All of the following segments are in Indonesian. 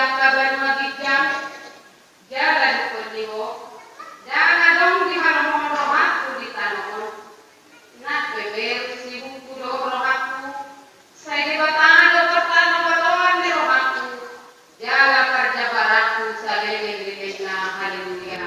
kabar magijam jalan kuliho dan dong di halaman rohaku di tanah nak beber si buku rohaku saya di batang pertama batuan di rohaku jalan kerja baraku saling na haleluya.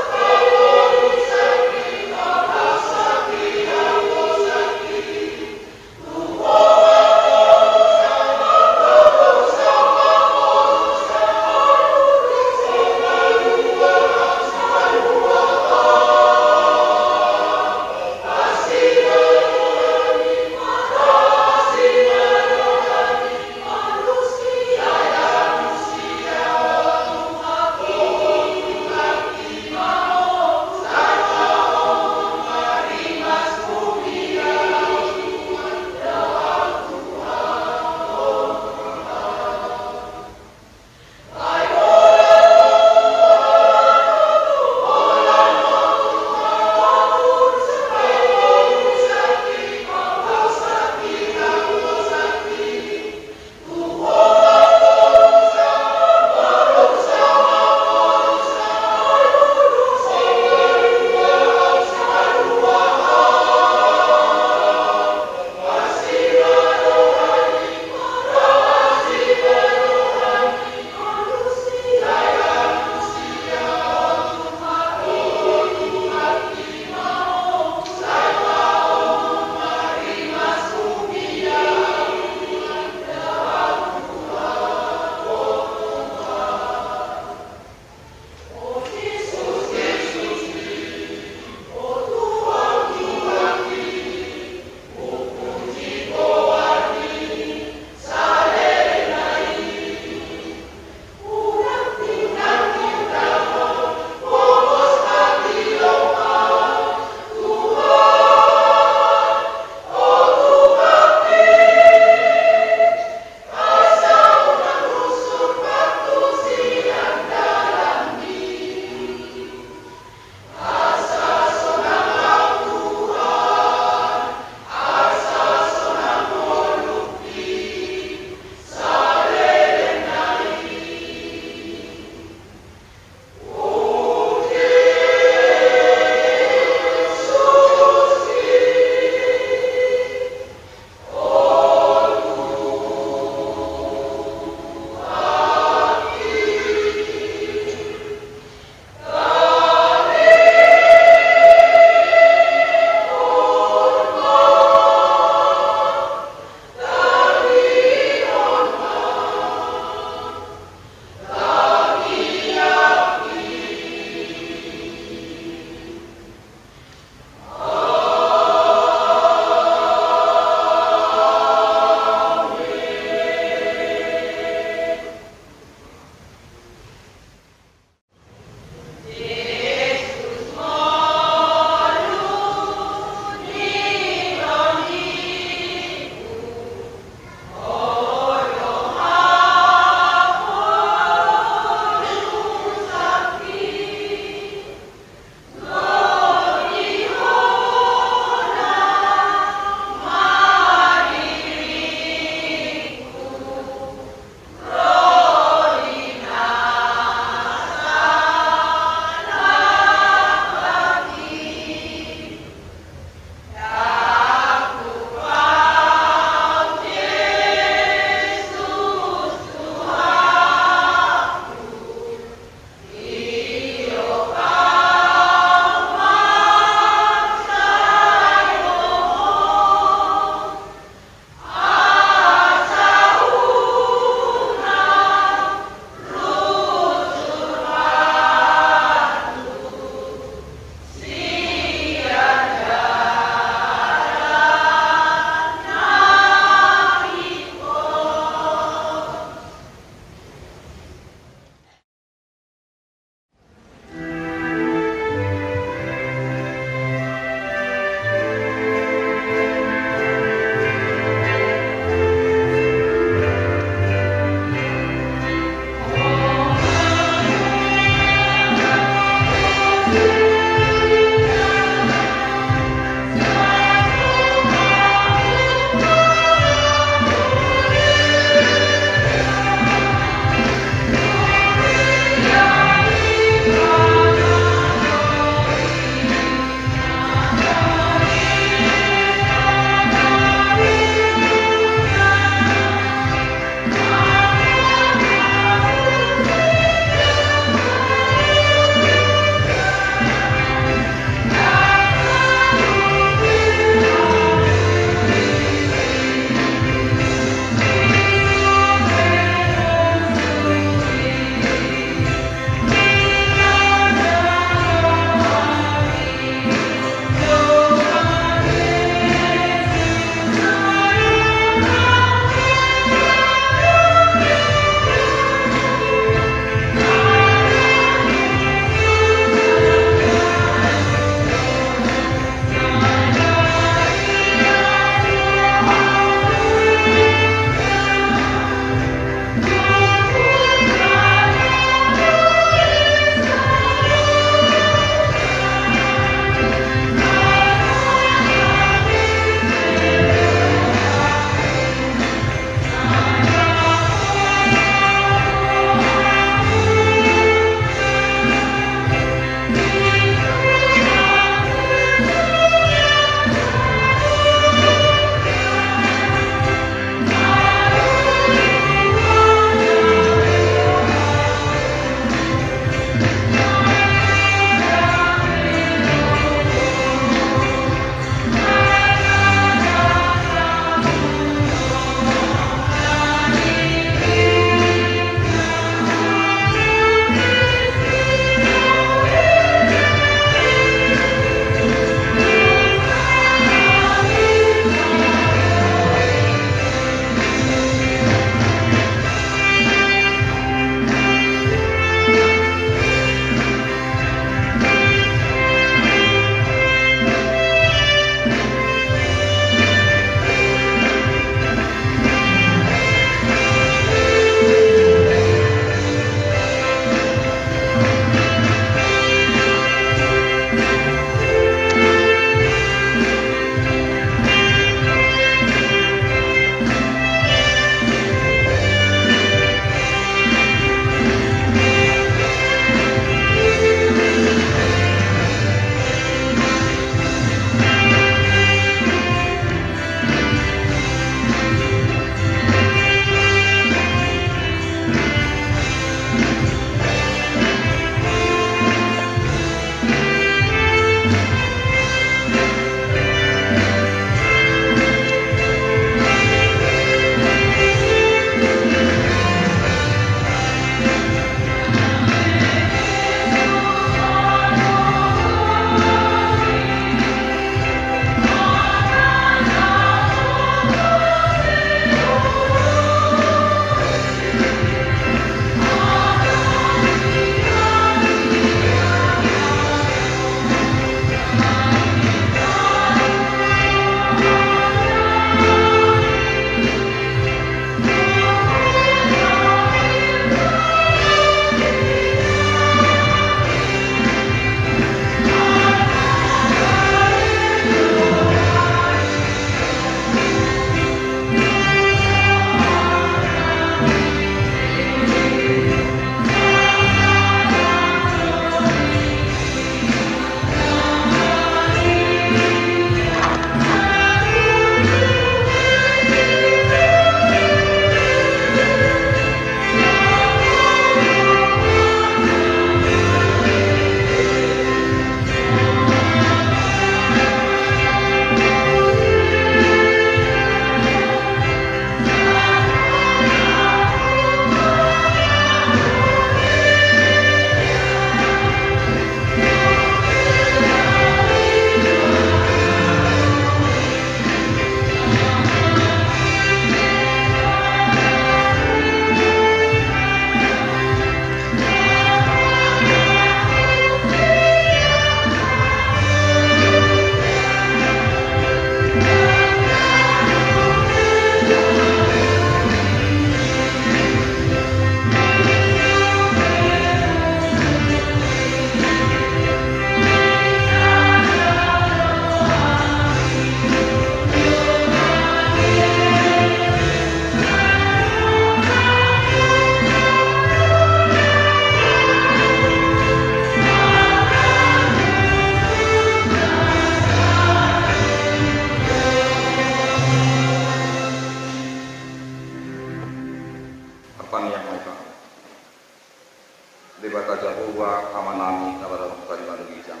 amanami kabar kalimat bijak.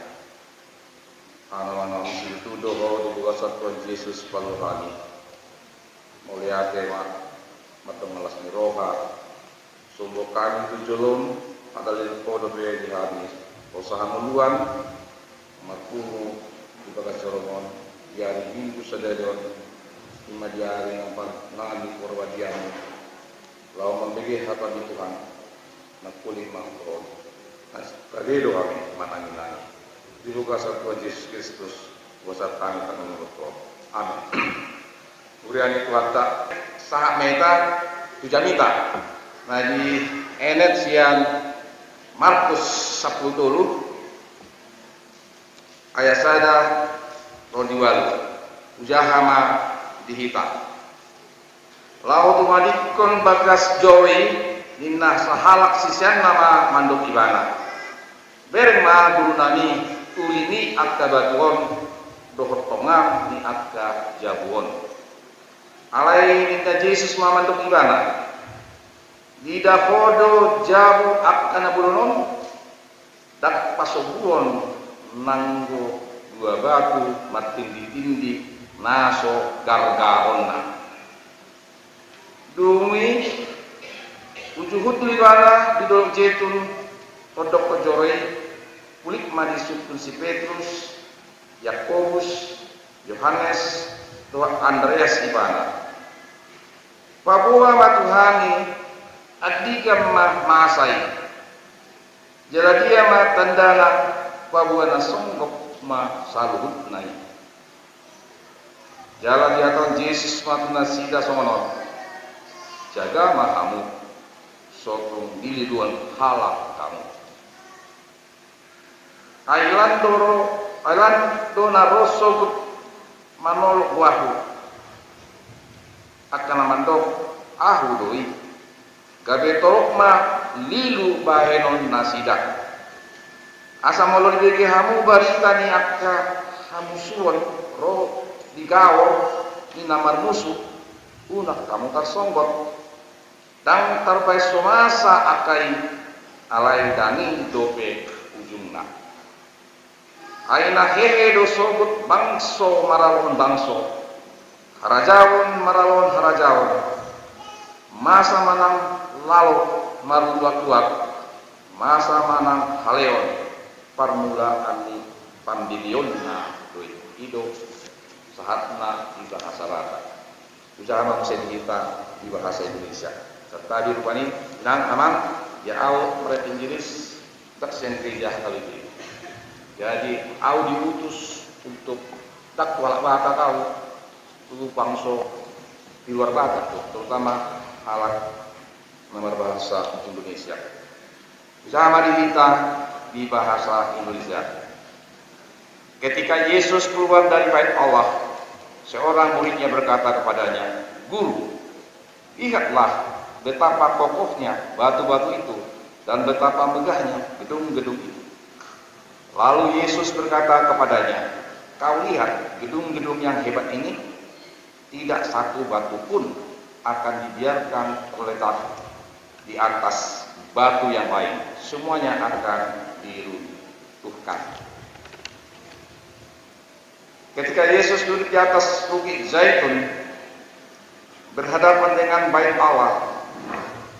Anak-anak itu doa di kuasa Tuhan Yesus paluhani. Mulia tema matang malas miroha. Sumbo kami tujulun adalah podo be di hari. Usaha muluan makunu di bagas Solomon diari minggu sadarion lima diari nampak nami korwadiamu. Lau membagi hapa di Tuhan. Nakuli mangkron. Kadedo kami matangin lagi. Di kuasa Tuhan Yesus Kristus, kuasa kami akan menurut. Amin. Uriani Tuhan tak sahak meta tujamita. Nah di enet sian Markus 10 ayat sada rodiwalu ujahama dihita. Lau tumadikon bagas jowi ninah sahalak sisian nama mandok ibana. Bereng ma guru nami ulini atka batuon dohot tongam ni atka jabuon. Alai minta Yesus ma mandok ibana. Dida podo jabu akana bulonon dak pasobuon nanggo dua batu matindi-tindi naso gargaronna. Dumi ujuhut libana di dalam jetun todok kejorei kulik madisutun si Petrus, Yakobus, Yohanes, doa Andreas ibana. Papua matuhani adiga masai. Jaladia ma tandala papua nasonggok ma saluhut nai. Jalan diaton Yesus matuna sida songonon. Jaga mahamu sokong diliduan halak kamu. Ailan dona rosogut manol wahu akan mandok ahu doi gabe torok ma lilu bahenon nasidak asa molon bege hamu barita ni akka hamu suwon ro digawo ni namar musuh unak kamu tersonggot dan terbaik somasa akai alai dani dope ujungna aina hehe do sogut bangso maralon bangso harajawon maralon harajawon masa manang lalu maruluak-luak masa manang haleon parmula ani pambilionna doi ido sahatna di bahasa rata usaha mesin kita di bahasa Indonesia serta di rupani nang aman ya au merek Inggris tak sentriyah kali ini. Jadi au diutus untuk tak walak bata kau tuh bangso di luar bata tuh, terutama alat nomor bahasa Indonesia. Bersama kita di bahasa Indonesia. Ketika Yesus keluar dari bait Allah, seorang muridnya berkata kepadanya, "Guru, lihatlah betapa kokohnya batu-batu itu dan betapa megahnya gedung-gedung itu." Lalu Yesus berkata kepadanya, "Kau lihat gedung-gedung yang hebat ini? Tidak satu batu pun akan dibiarkan terletak di atas batu yang lain. Semuanya akan diruntuhkan." Ketika Yesus duduk di atas bukit Zaitun berhadapan dengan bait Allah,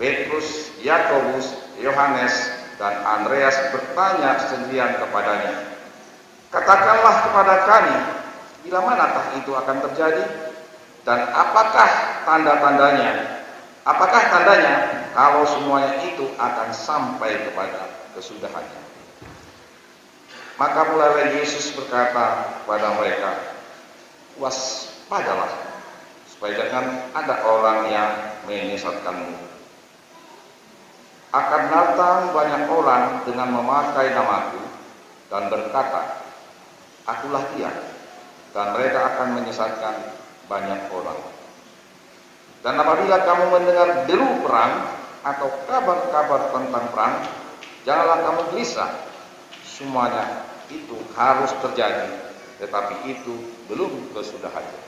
Petrus, Yakobus, Yohanes, dan Andreas bertanya sendirian kepadanya, "Katakanlah kepada kami, bila manakah itu akan terjadi? Dan apakah tanda-tandanya? Apakah tandanya kalau semuanya itu akan sampai kepada kesudahannya?" Maka mulai Yesus berkata kepada mereka, "Waspadalah, supaya jangan ada orang yang menyesatkanmu. Akan datang banyak orang dengan memakai namaku dan berkata, 'Akulah dia,' dan mereka akan menyesatkan banyak orang. Dan apabila kamu mendengar deru perang atau kabar-kabar tentang perang, janganlah kamu gelisah. Semuanya itu harus terjadi, tetapi itu belum kesudahannya.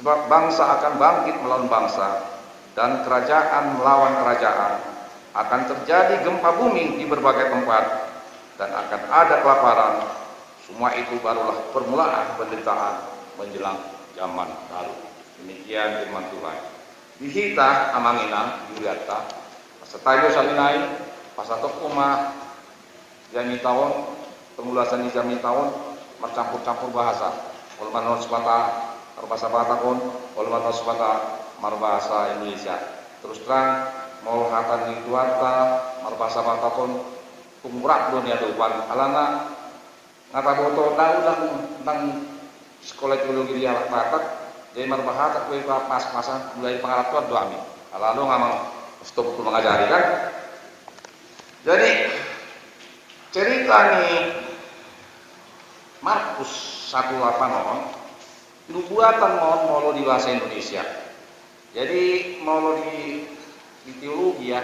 Sebab bangsa akan bangkit melawan bangsa, dan kerajaan melawan kerajaan. Akan terjadi gempa bumi di berbagai tempat, dan akan ada kelaparan. Semua itu barulah permulaan penderitaan menjelang zaman baru. Demikian firman Tuhan. Dihita amanginang dilihatah pasatayo salinay pasatok umah jami tahun pengulasan di jami tahun bercampur-campur bahasa. Oleh sepata marbahasa Batakon, oleh sepata marbahasa Indonesia. Terus terang mau hatan itu harta marbahasa Batakon kumurak dunia depan alana ngata boto tentang sekolah teologi dia Batak. Jadi marbahasa kue pas-pasan mulai pengalaman doa amin. Lalu ngamang stop mengajari kan. Jadi cerita nih Markus 1:8 nubuatan molo di bahasa Indonesia. Jadi molo di teologi ya,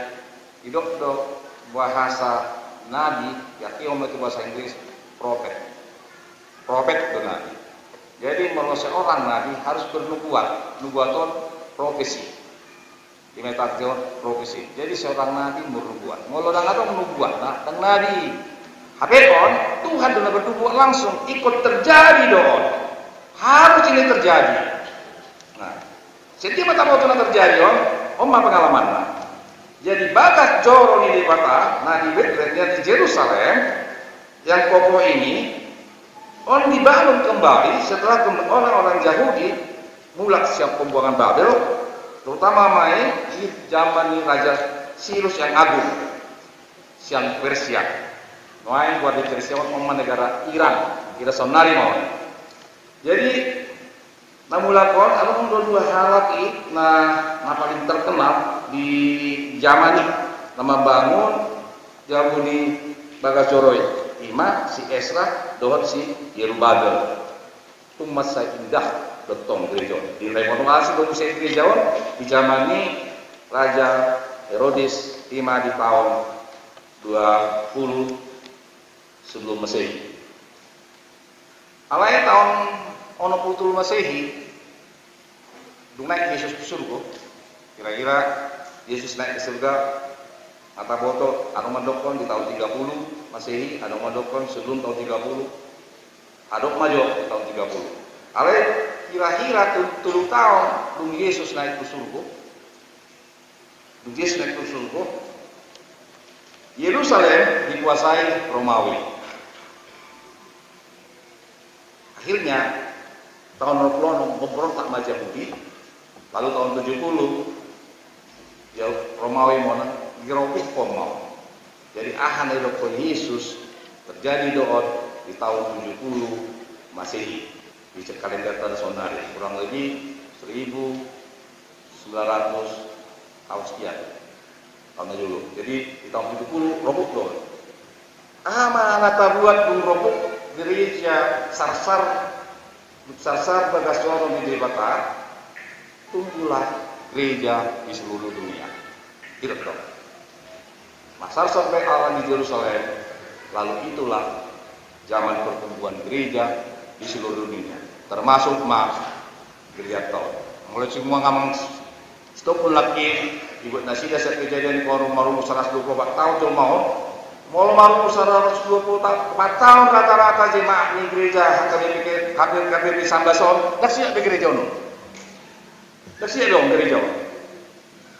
hidup do bahasa nabi, ya kiom itu bahasa Inggris prophet itu nabi. Jadi kalau seorang nabi harus bernubuat, nubuaton profesi. Di metafor profesi. Jadi seorang nabi bernubuat. Kalau orang itu menubuat, nah, dan nabi. Habekon Tuhan sudah bernubuat langsung ikut terjadi doon. Harus ini terjadi. Nah, setiap mata mau terjadi om pengalaman. Nah. Jadi bakat joro di Bata, nah di Bethlehem di Yerusalem yang kokoh ini dibangun kembali setelah orang-orang Yahudi mulai siap pembuangan Babel, terutama di zaman Raja Sirus yang agung, siang Persia. Noai buat di Persia negara Iran, kita sonari mau. Jadi namulakon alun dua halak nah paling terkenal di zaman ini nama bangun Yahudi Bagasjoroy. Ima si Esra dohot si Yerubabel itu masa indah betong gereja di remodelasi dong si gereja di zaman ini Raja Herodes Ima di tahun 20 sebelum Masehi. Alai tahun 60 Masehi dung naik Yesus ke surga. Kira-kira Yesus naik ke surga kata boto anu mandokon di tahun 30 Masehi, anu mandokon sebelum tahun 30, adok maju di tahun 30. Ale kira-kira 7 tahun dung Yesus naik ke surga. Dung Yesus naik ke surga. Yerusalem dikuasai Romawi. Akhirnya tahun 20 memberontak sama Yahudi. Lalu tahun 70 ya Romawi mana Gerobik mau. Jadi ahan dari Yesus terjadi doa di tahun 70 Masehi di kalender tradisional kurang lebih 1900 tahun sekian tahun dulu. Jadi di tahun 70 robuk doa. Nata buat robuk gereja sarsar Bagasjoroy di Bata tumbuhlah gereja di seluruh dunia. Tidak dong. Masar sampai Allah di Yerusalem, lalu itulah zaman pertumbuhan gereja di seluruh dunia, termasuk gereja tahun. Mulai semua ngamang stop lagi, ibu nasi dasar kejadian korum marum 124 tahun tuh mau marum 124 tahun rata-rata jemaat di gereja hampir di Sambason, dah siap di gereja ono, dah siap dong gereja.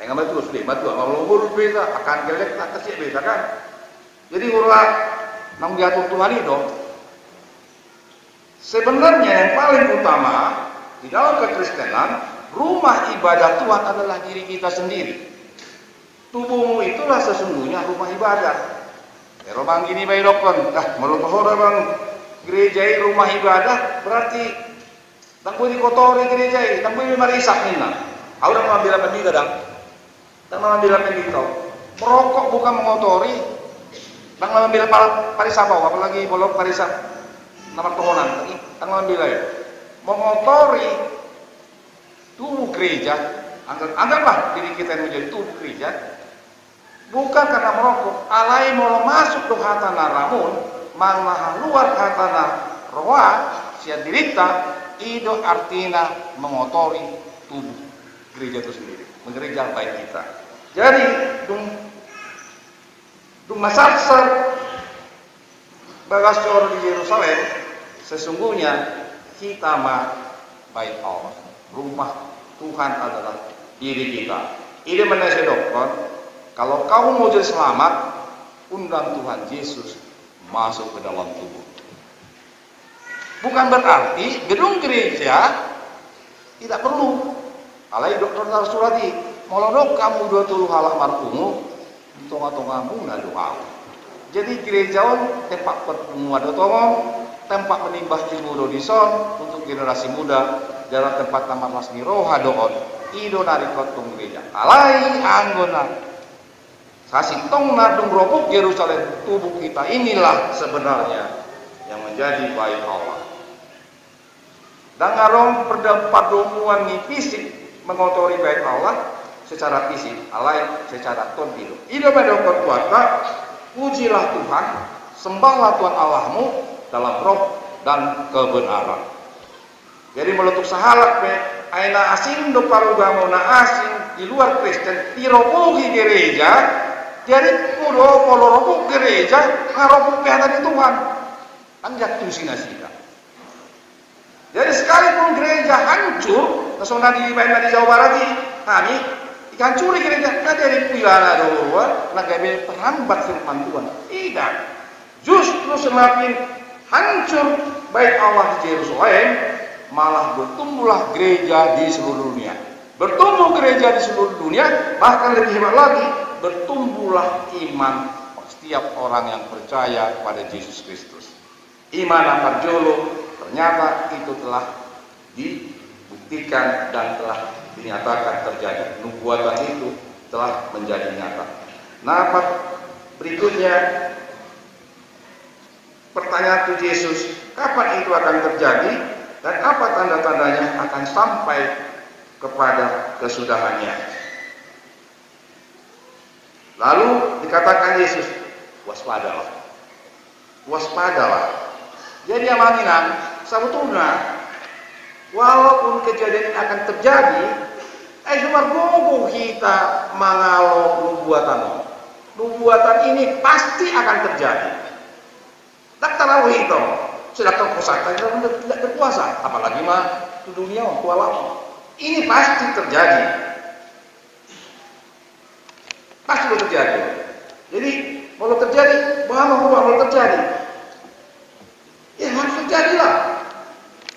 Enggak terus deh, batu kalau urut beda akan gelek tak kasih beda kan. Jadi urat nang diatur Tuhan itu sebenarnya yang paling utama di dalam kekristenan rumah ibadah Tuhan adalah diri kita sendiri. Tubuhmu itulah sesungguhnya rumah ibadah. Kalau bang gini bayi dokon, menurut orang gereja rumah ibadah berarti tak boleh kotori gereja, tak boleh marisak minna. Orang mengambil apa ni kadang. Dan mengambil pendito, merokok bukan mengotori, dan mengambil parisa bawah, apalagi bolong parisa nama tohonan, dan mengambil lagi, mengotori tubuh gereja, anggaplah diri kita yang menjadi tubuh gereja, bukan karena merokok, alai mau masuk ke hatana ramun, malah luar hatana roa, sia dirita, itu artinya mengotori tubuh gereja itu sendiri, gereja baik kita. Jadi dung masarsar Bagasor di Yerusalem, sesungguhnya kita bait Allah. Rumah Tuhan adalah diri kita. Ini menesedokkan, kalau kau mau jadi selamat, undang Tuhan Yesus masuk ke dalam tubuh. Bukan berarti gedung gereja tidak perlu. Alai dokter surati, molodok kamu 20 halak marpumu, di tengah-tengahmu na doa. Jadi gerejawan tempat pertemuan dotongon, tempat menimbah ilmu dodison untuk generasi muda, dalam tempat taman lasmi roha doon, ido dari kotong gereja. Alai anggona, sasintong nadung ropuk Yerusalem, tubuh kita inilah sebenarnya yang menjadi bait Allah. Dan ngarong perdemuan ni fisik mengotori bait Allah secara fisik, alai secara tontilu. Ido medokot kuata, pujilah Tuhan, sembahlah Tuhan Allahmu dalam roh dan kebenaran. Jadi meletuk sahalak aina asing do parugamo na asing di luar Kristen tiropuhi gereja, jadi kudo poloropu gereja ngaropu di Tuhan. Kan jatuh sinasika. Jadi sekalipun gereja hancur, nasona di Jawa Barat ini, kami hancuri gereja, nah dari pilana doa, nah gabe terhambat firman Tuhan. Tidak, justru semakin hancur baik Allah di Yerusalem, malah bertumbuhlah gereja di seluruh dunia. Bertumbuh gereja di seluruh dunia, bahkan lebih hebat lagi, bertumbuhlah iman setiap orang yang percaya pada Yesus Kristus. Iman akan jolo, ternyata itu telah dibuktikan dan telah dinyatakan terjadi. Nubuatan itu telah menjadi nyata. Nah, berikutnya pertanyaan ke Yesus, kapan itu akan terjadi dan apa tanda-tandanya akan sampai kepada kesudahannya. Lalu dikatakan Yesus, waspadalah. Waspadalah. Jadi amanginan, sebetulnya walaupun kejadian ini akan terjadi, cuma gogo kita mengalo nubuatan. Nubuatan ini pasti akan terjadi. Tak tahu itu, sedangkan kosakta tidak berkuasa, apalagi mah di dunia kuala. Ini pasti terjadi. Pasti terjadi. Jadi kalau terjadi, mau terjadi. Ya harus terjadilah.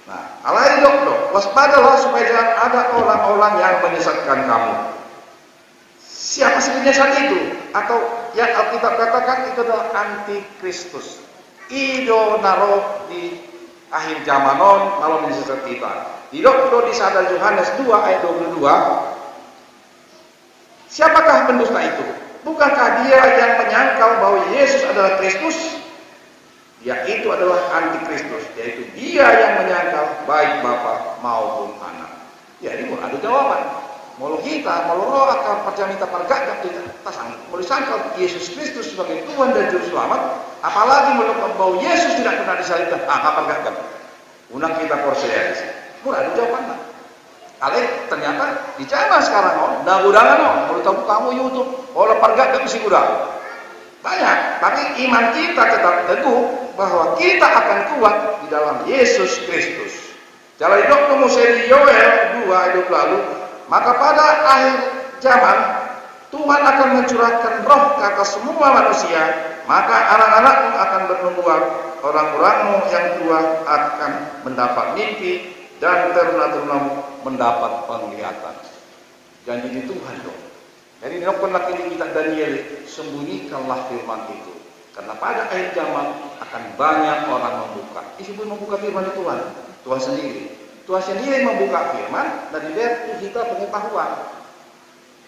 Nah, alai dok, waspadalah supaya jangan ada orang-orang yang menyesatkan kamu. Siapa sih penyesat itu? Atau yang Alkitab katakan itu adalah antikristus. Ido naro di akhir zamanon kalau menyesat kita. Di dokter di sadar Yohanes 2 ayat 22. Siapakah pendusta itu? Bukankah dia yang menyangkal bahwa Yesus adalah Kristus? Dia itu adalah antikristus, yaitu dia yang menyangkal baik Bapa maupun Anak. Jadi mau ada jawaban. Mau kita, mau roh akan percaya minta pergak kita sanggup. Mau disangkal Yesus Kristus sebagai Tuhan dan Juru Selamat, apalagi menurut bahwa Yesus tidak pernah disalibkan, pergak. Unak kita percaya sih. Mau ada jawaban. Kali ternyata di China sekarang, udangan mau tahu kamu YouTube, orang pergak gak mesti udah. Banyak, tapi iman kita tetap teguh bahwa kita akan kuat di dalam Yesus Kristus. Jalan dokter Museli Yoel 2 ayat lalu, maka pada akhir zaman Tuhan akan mencurahkan roh ke atas semua manusia, maka anak-anakmu akan bernubuat, orang-orangmu yang tua akan mendapat mimpi, dan teruna-terunamu mendapat penglihatan. Janji di Tuhan dong. Jadi nokon ini kita Daniel, sembunyikanlah firman itu, karena pada akhir zaman akan banyak orang membuka. Disebut membuka firman Tuhan, Tuhan sendiri membuka firman dan dilihat kita pengetahuan.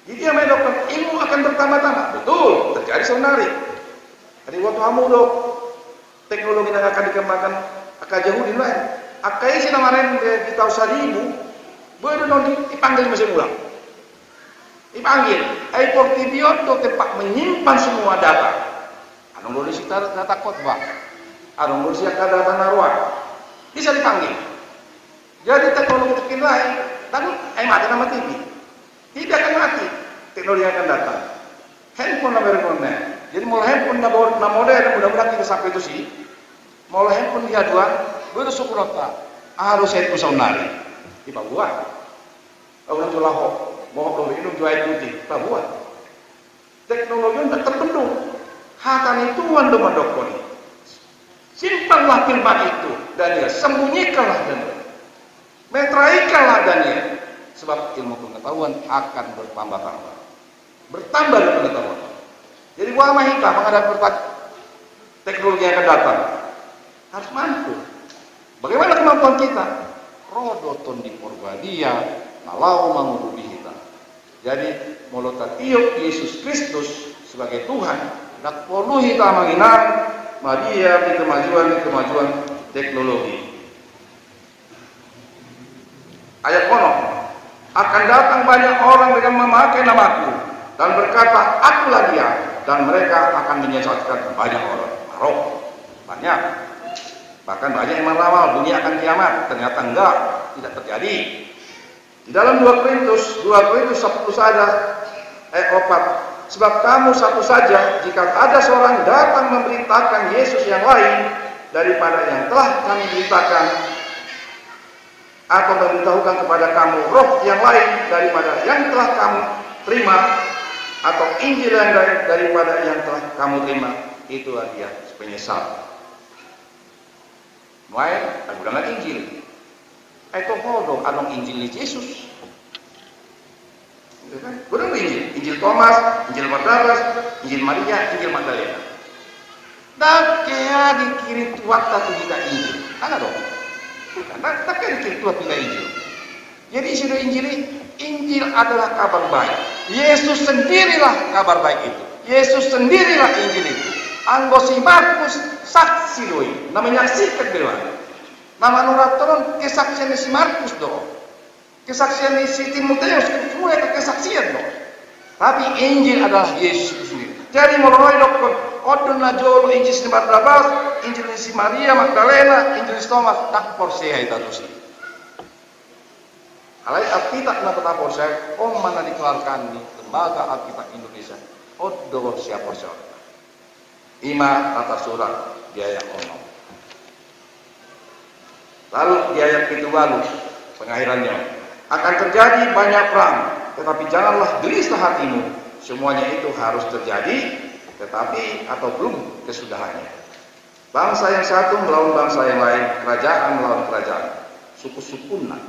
Jadi yang menokon ilmu akan bertambah-tambah. Betul, terjadi sebenarnya. Jadi waktu kamu dok teknologi yang akan dikembangkan akan jauh di lain. Akai sih kemarin kita usah ribu, baru nanti dipanggil masih ulang. Dipanggil, Portibio itu tempat menyimpan semua data. Anong boleh kita data khotbah, anong boleh kita data naruah, bisa dipanggil. Jadi teknologi terkini, tapi mati nama TV, tidak akan mati. Teknologi akan datang. Handphone na berikutnya. Jadi mulai handphone na modern, mudah-mudahan kita sampai itu sih. Mulai handphone diaduan, bersyukur tak harus saya itu saunari. Di Papua, orang jual lahok, mau kalau ini jual putih, Papua. Teknologi tak terbendung. Hatan itu wanda mandokoni. Simpanlah firman itu, Daniel. Sembunyikanlah Daniel. Metraikanlah Daniel. Sebab ilmu pengetahuan akan bertambah-tambah. Bertambah dengan pengetahuan. Jadi wama kita menghadapi teknologi yang akan datang harus mampu. Bagaimana kemampuan kita? Rodoton di Porbadia, nalau mangurubi kita. Jadi molota tiup Yesus Kristus sebagai Tuhan, nak perlu kita mengingat media di kemajuan teknologi. Ayat kono, akan datang banyak orang dengan memakai namaku dan berkata, akulah dia, dan mereka akan menyesatkan banyak orang. Marok, banyak. Bahkan banyak yang meramal dunia akan kiamat. Ternyata enggak, tidak terjadi. Di dalam 2 Korintus 10 saja, 4. Sebab kamu satu saja, jika ada seorang datang memberitakan Yesus yang lain daripada yang telah kami beritakan, atau memberitahukan kepada kamu roh yang lain daripada yang telah kamu terima, atau Injil yang lain daripada yang telah kamu terima, itulah dia penyesal. Mulai aku dengan Injil. Itu bodoh, adong Injil Yesus. Kurang Injil Thomas, Injil Barnabas, Injil Maria, Injil Magdalena. Dan kaya dikirim tuat satu kita Injil. Ada dong. Tak kaya dikirim tuat kita Injil. Jadi isi Injil adalah kabar baik. Yesus sendirilah kabar baik itu. Yesus sendirilah Injil itu. Anggo si Markus saksi doi. Namanya menyaksikan bagaimana. Nama nuratoron kesaksian si Markus doh. Kesaksian si Timoteus semua itu kesaksian doh. Tapi Injil adalah Yesus itu sendiri. Jadi mulai dokter odon na jolo Injil si Barnabas, Injil si Maria Magdalena, Injil si Thomas tak porseha itu sih. Alai Alkitab na petapor saya, mana dikeluarkan di Lembaga Alkitab Indonesia. Odo siapa siapa. Ima rata surat biaya onom. Lalu di ayat itu lalu pengakhirannya akan terjadi banyak perang, tetapi janganlah gelisah hatimu. Semuanya itu harus terjadi, tetapi atau belum kesudahannya. Bangsa yang satu melawan bangsa yang lain, kerajaan melawan kerajaan, suku-sukunan,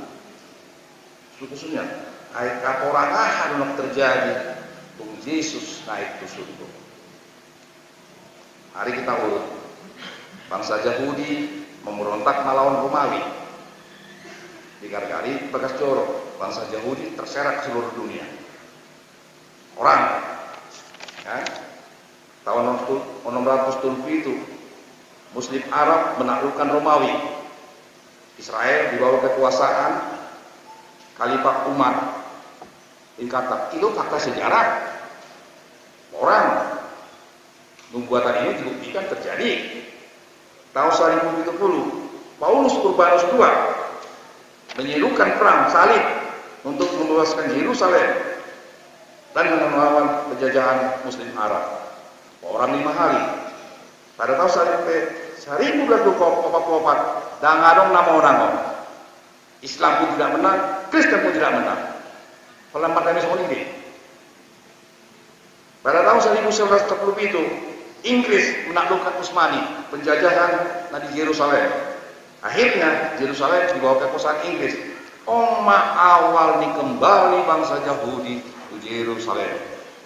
suku-sukunya. Ayat kaporang akan terjadi, Tuhan Yesus naik ke surga. Hari kita urut. Bangsa Yahudi memberontak melawan Romawi. Digar-gari bekas jorok. Bangsa Yahudi terserak ke seluruh dunia. Orang, ya, tahun 607 itu Muslim Arab menaklukkan Romawi. Israel di bawah kekuasaan Khalifah Umar. Dikata itu fakta sejarah. Orang nubuatan ini dibuktikan terjadi. Tahun 1070, Paulus Urbanus II menyerukan perang salib untuk membebaskan Yerusalem dan melawan penjajahan Muslim Arab. Orang 5 hari. Pada tahun 1244, dangadong nama orang. Islam pun tidak menang, Kristen pun tidak menang. Pelempat kami semua ini. Pada tahun 1940 itu, Inggris menaklukkan Utsmani, penjajahan di Yerusalem. Akhirnya Yerusalem di bawah kekuasaan Inggris. Awal nih kembali bangsa Yahudi ke Yerusalem.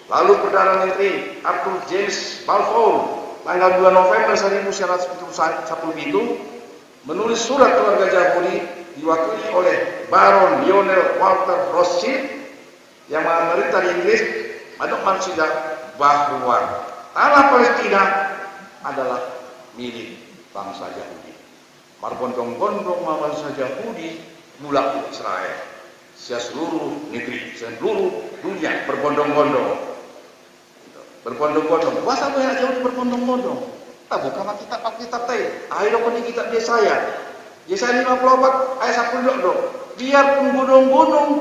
Lalu Perdana Menteri Arthur James Balfour tanggal 2 November 1910 itu menulis surat keluarga Yahudi diwakili oleh Baron Lionel Walter Rothschild yang memerintah di Inggris untuk maksudnya bahwa tanah Palestina adalah milik bangsa Yahudi. Berbondong-bondong bangsa Yahudi mulak Israel. Seluruh negeri, seluruh dunia berbondong-bondong. Berbondong-bondong. Bahasa banyak Yahudi berbondong-bondong. Tak bukan Alkitab teh. Ayo pun kitab Yesaya. Yesaya 54 ayat 10 biar gunung-gunung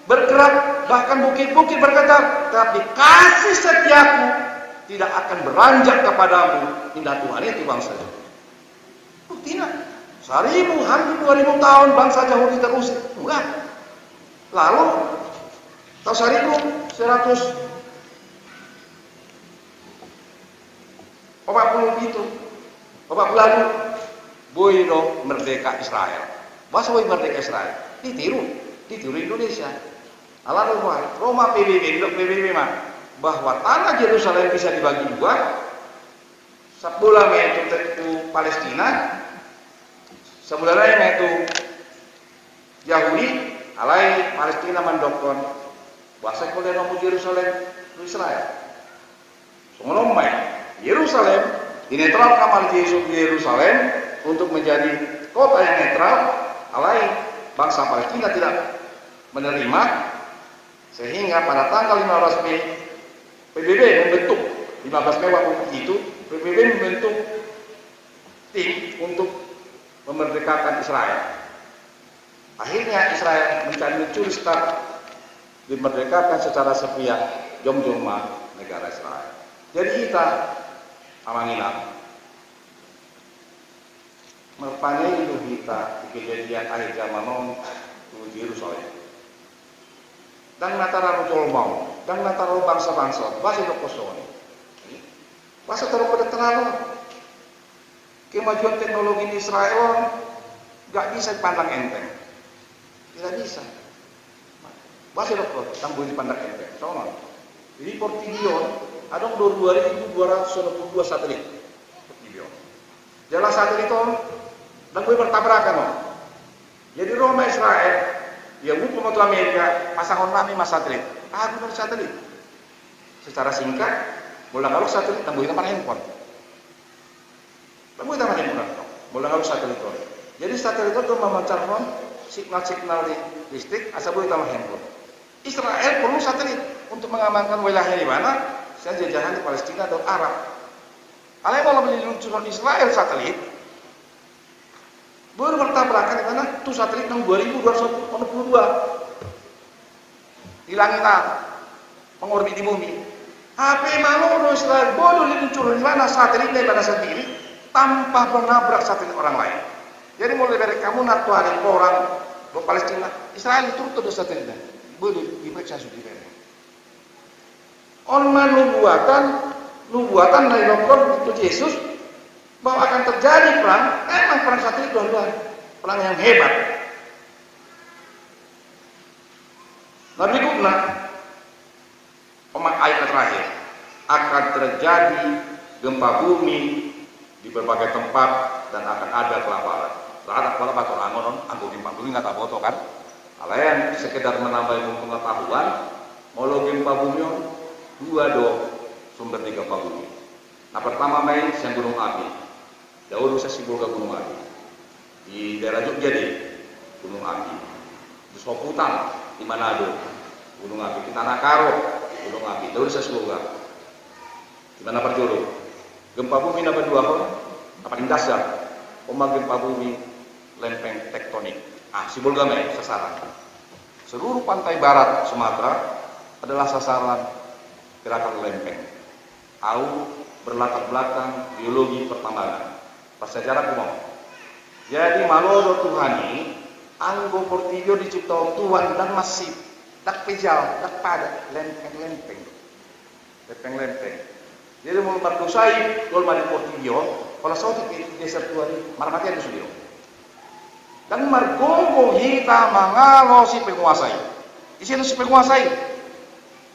bergerak, bahkan bukit-bukit bergetar, tapi kasih setiaku tidak akan beranjak kepadamu. Indah Tuhan itu bangsa. 1000, hampir 2000 tahun bangsa Yahudi terusir. Enggak. Lalu tahun 1140 itu, 40 lalu, boyro merdeka Israel. Bahasa boy merdeka Israel, ditiru Indonesia. Lalu Roma PBB mah bahwa tanah Yerusalem bisa dibagi dua, sebelah itu Palestina, sebelah lain itu Yahudi, alai Palestina mendokon bahasa kolonial Yerusalem Israel. Songomai Yerusalem dinetral kamar Yerusalem untuk menjadi kota yang netral, alai bangsa Palestina tidak menerima, sehingga pada tanggal 15 Mei PBB membentuk 15 Mei waktu itu PBB membentuk tim untuk memerdekakan Israel. Akhirnya Israel mencuri start dimerdekakan secara sepihak jom-joma negara Israel. Jadi kita amanginan merpanai itu kita di kejadian akhir zaman di Yerusalem. Dan natara mau dan natara bangsa-bangsa bahasa itu kosong. Bahasa terlalu pada terlalu kemajuan teknologi di Israel gak bisa dipandang enteng. Tidak bisa. Bahasa itu tanggung dipandang enteng. Soalnya jadi Portigion ada 22.292 satelit. Portigion. Jalan satelit itu dan gue bertabrakan. Jadi Roma Israel ya butuh motor Amerika pasang nami mas satelit. Benar satelit. Secara singkat, bola kalau satelit tangguh kita pakai handphone. Tangguh kita pakai handphone. Bola kalau satelit itu. Jadi satelit itu memancarkan signal-signal listrik asal boleh tambah handphone. Israel perlu satelit untuk mengamankan wilayahnya di mana, saya jajahan di Palestina dan Arab. Kalau mau beli luncuran Israel satelit, baru bertabrakan di mana? Tuh satelit tahun 2242 di langitan, mengorbit di bumi. HP malu Israel bodoh diluncurkan di mana satelitnya pada sendiri tanpa menabrak satelit orang lain. Jadi mulai dari kamu natuari orang ke Palestina, Israel itu terus satelitnya, bodoh diperiksa sudah diperiksa. Onman nubuatan dari dokter itu Yesus bahwa akan terjadi perang, memang perang satelit dua-dua, perang yang hebat. Nabi Gubna ayat terakhir akan terjadi gempa bumi di berbagai tempat dan akan ada kelaparan. Ada kelaparan atau angon anggo gempa bumi nggak tahu foto kan? Alayan sekedar menambah ilmu pengetahuan, mau gempa bumi dua dong sumber tiga gempa bumi. Nah pertama main yang Gunung Api, jauh saya simbol ke Gunung Api di daerah Jogja deh, Gunung Api di Soputan di Manado, Gunung Api di Tanah Karo, Gunung Api jauh saya simbol di mana Perjolo. Gempa bumi nomor 2 apa dasar, gempa bumi lempeng tektonik. Simbol gamai sasaran. Seluruh pantai barat Sumatera adalah sasaran gerakan lempeng. Au berlatar belakang biologi pertambangan. Pas sejarah kumau. Jadi malodo Tuhani, anggo Portigo dicipta Tuhan dan masif, dak pejal, dak padat, lempeng-lempeng. Lempeng-lempeng. Jadi mau markusai gol mari Portigo, kalau saudi geser Tuhan, marmati ada sudio. Dan margogo hita mangalo si penguasai. Di situ si penguasai.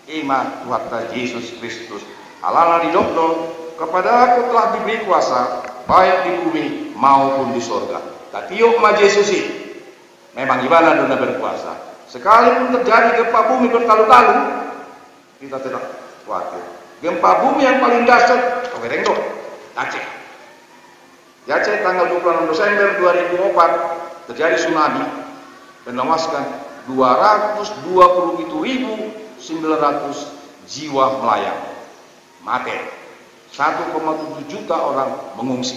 Iman Tuhan Yesus Kristus. Alala di dokter kepada aku telah diberi kuasa baik di bumi maupun di sorga. Tatiok ma Yesus ini memang gimana dunia berkuasa. Sekalipun terjadi gempa bumi bertalu-talu, kita tidak khawatir. Gempa bumi yang paling dahsyat, Kawereng dong, Aceh. Di Aceh tanggal 26 Desember 2004 terjadi tsunami menewaskan 227.900 jiwa melayang. Mati. 1,7 juta orang mengungsi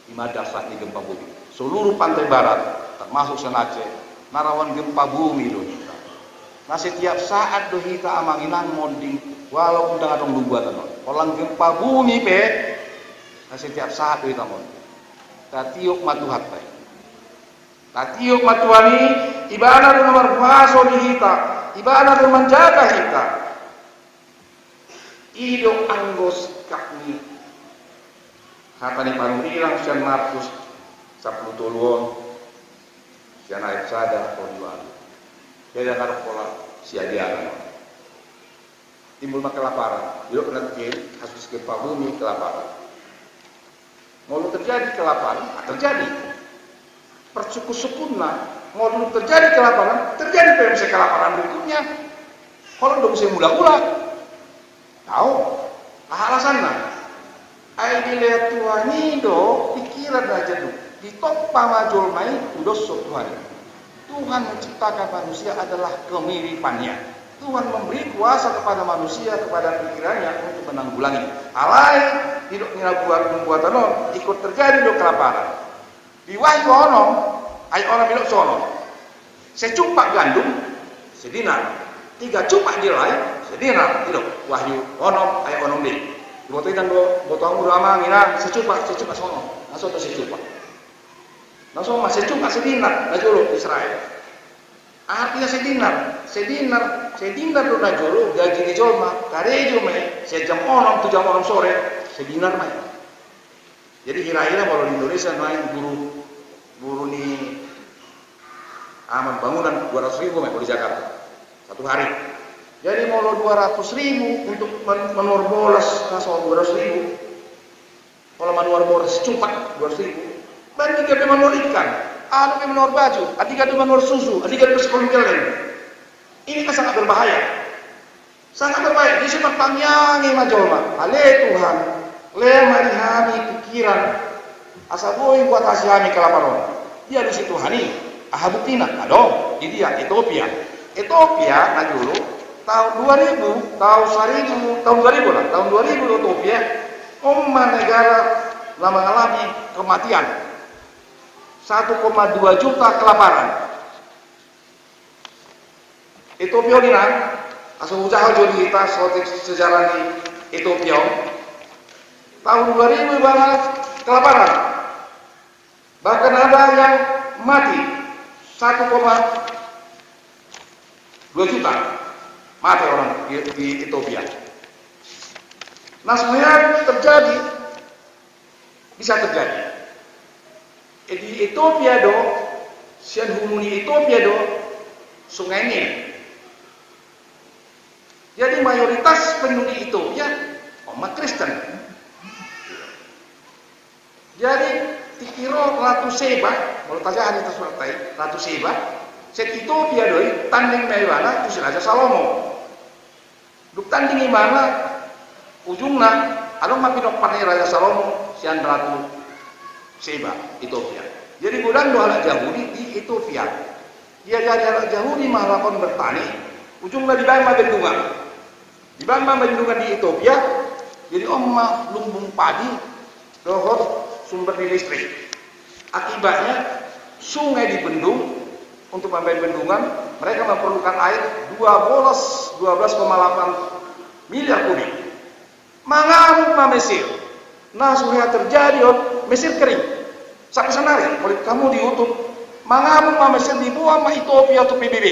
di dasar di gempa bumi. Seluruh pantai barat, termasuk Aceh, narawan gempa bumi loh. Nah setiap saat doh kita amanginan monding, walaupun dengan dong lubuatan, orang gempa bumi pe, nah setiap saat doh kita monding. Tatiok matuhat pe. Tatiuk matuani ibana do nomor puaso di hita, ibana do menjaga hita. Ido anggos kami. Hata ni panumirang San Markus 10 tuluon. Sian ayat sada poluan. Beda karo pola siadianan. Timbul kelaparan. Yuk kena kasus gempa bumi kelaparan. Mau terjadi kelaparan, terjadi. Persuku-sukunna, mau terjadi kelaparan, terjadi PMC kelaparan berikutnya. Kalau dong saya mula-mula, tahu alasannya. Ai dilihat Tuhan itu pikiran aja tuh. Ditopang majul mai udos Tuhan. Tuhan menciptakan manusia adalah kemiripannya. Tuhan memberi kuasa kepada manusia, kepada pikirannya untuk menanggulangi. Alai hidup ngira buat pembuatan non ikut terjadi do kelaparan. Di wahyu ono, ai orang bilang sono. Secumpak gandum sedinar, 3 cumpak jelai sedinar. Tidak wahyu ono ai ono di. Botoy dan botong ulama ngira secumpak sono. Langsung to secumpak. Langsung masih cumpak sedinar najolo Israel. Artinya sedinar do najolo gaji di jolma karejo me sejam onom 7 jam onom sore sedinar mai. Jadi kira-kira kalau di Indonesia main buru ni aman bangunan 200.000 mai di Jakarta satu hari. Jadi mau 200.000 untuk menor bolas kasih 200.000. Kalau menor bolas cumpak 200.000. Dan juga menor ikan. Anu menor baju, adiga menor susu, adiga sekolah kalian. Ini kan sangat berbahaya. Sangat berbahaya. Di sini panjang majolma. Ale Tuhan, le marihami pikiran. Asa boy buat asihami kelaparan. Dia di situ hani. Buktina. Ado, di dia Ethiopia. Ethiopia najulu tahun 2000, tahun 2000 lah. Tahun 2000 Ethiopia negara lama mengalami kematian. 1,2 juta kelaparan. Ethiopia ini asal usaha jadi kita sejarah di Ethiopia. Tahun 2000 banget kelaparan. Bahkan ada yang mati 1,2 juta mati orang di Ethiopia. Nah semuanya terjadi, bisa terjadi. Di Ethiopia do, sian hulu di Ethiopia do, sungai Nil. Jadi mayoritas penduduk Ethiopia umat Kristen. Jadi tikiro Ratu Seba, kalau tanya hari tersebut Ratu Seba, set Ethiopia doi tanding mewana itu Raja Salomo. Duk tanding mana ujungnya, alung mapinok panai Raja Salomo, sian Ratu Seba, Ethiopia. Jadi gudang dua anak Yahudi di Ethiopia. Dia jadi anak Yahudi mahlakon bertani, ujungnya di Bama bendungan. Di Bama bendungan di Ethiopia, jadi omah lumbung padi, dohor sumber di listrik. Akibatnya sungai dibendung untuk membangun bendungan, mereka memerlukan air 12,8 miliar kubik. Mangamuk Mesir. Nah, supaya terjadi Mesir kering. Sampai senari, kalau kamu di YouTube, mangamuk Mesir dibuang sama Ethiopia atau PBB.